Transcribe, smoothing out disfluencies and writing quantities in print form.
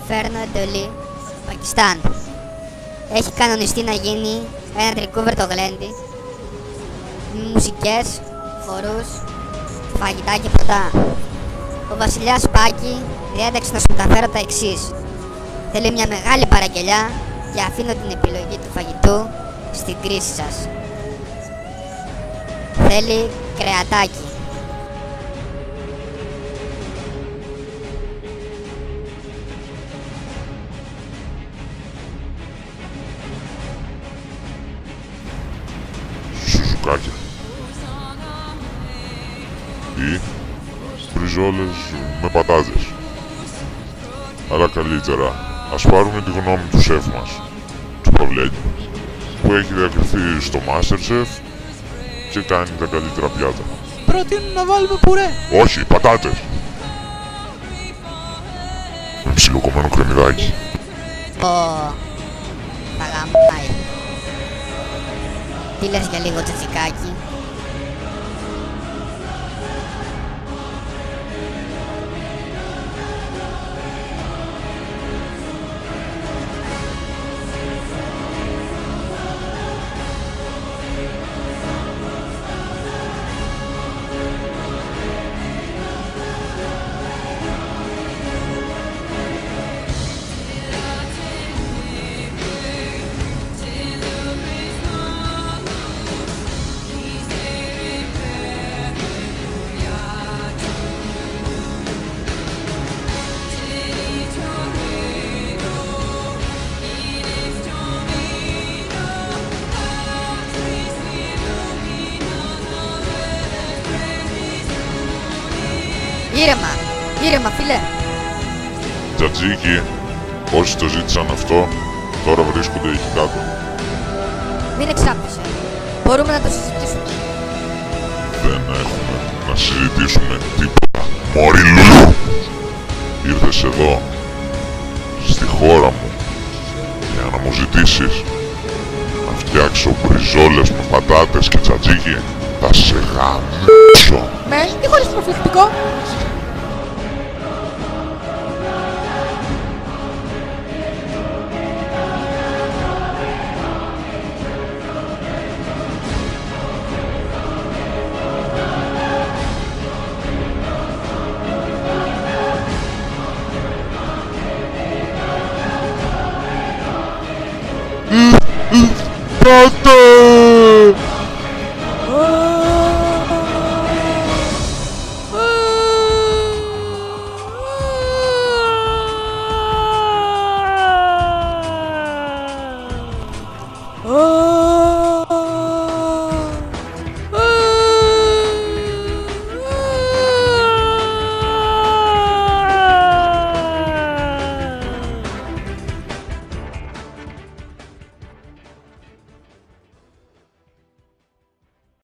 Φέρνο Εντολή, Πακιστάν. Έχει κανονιστεί να γίνει ένα τρικό βερτογλέντι με μουσικές, χορούς, φαγητά και ποτά. Ο βασιλιάς Πάκη διέταξε να σου μεταφέρω τα εξής. Θέλει μια μεγάλη παραγγελιά και αφήνω την επιλογή του φαγητού στην κρίση σας. Θέλει κρεατάκι. Σουζουκάκια ή μπριζόλες με πατάτες. Αλλά καλύτερα ας πάρουμε τη γνώμη του σεφ μας, του Παυλέκη, που έχει διακριθεί στο MasterChef και κάνει τα καλύτερα πιάτα. Προτείνω να βάλουμε πουρέ. Όχι, πατάτες! Με ψιλοκομμένο κρεμμυδάκι. Θα γαμάει. Τι λες για λίγο τσιτσικάκι? Ήρεμα φίλε. Τζατζίκι, όσοι το ζήτησαν αυτό, τώρα βρίσκονται εκεί κάτω. Μην εξάπτεσαι. Μπορούμε να το συζητήσουμε. Δεν έχουμε να συζητήσουμε τίποτα. Μωρή Λουλού! Ήρθες εδώ, στη χώρα μου, για να μου ζητήσεις να φτιάξω μπριζόλες με πατάτες και τζατζίκι. Θα σε γαμίσω. Τι χωρίς προφυλακτικό. Πάτε!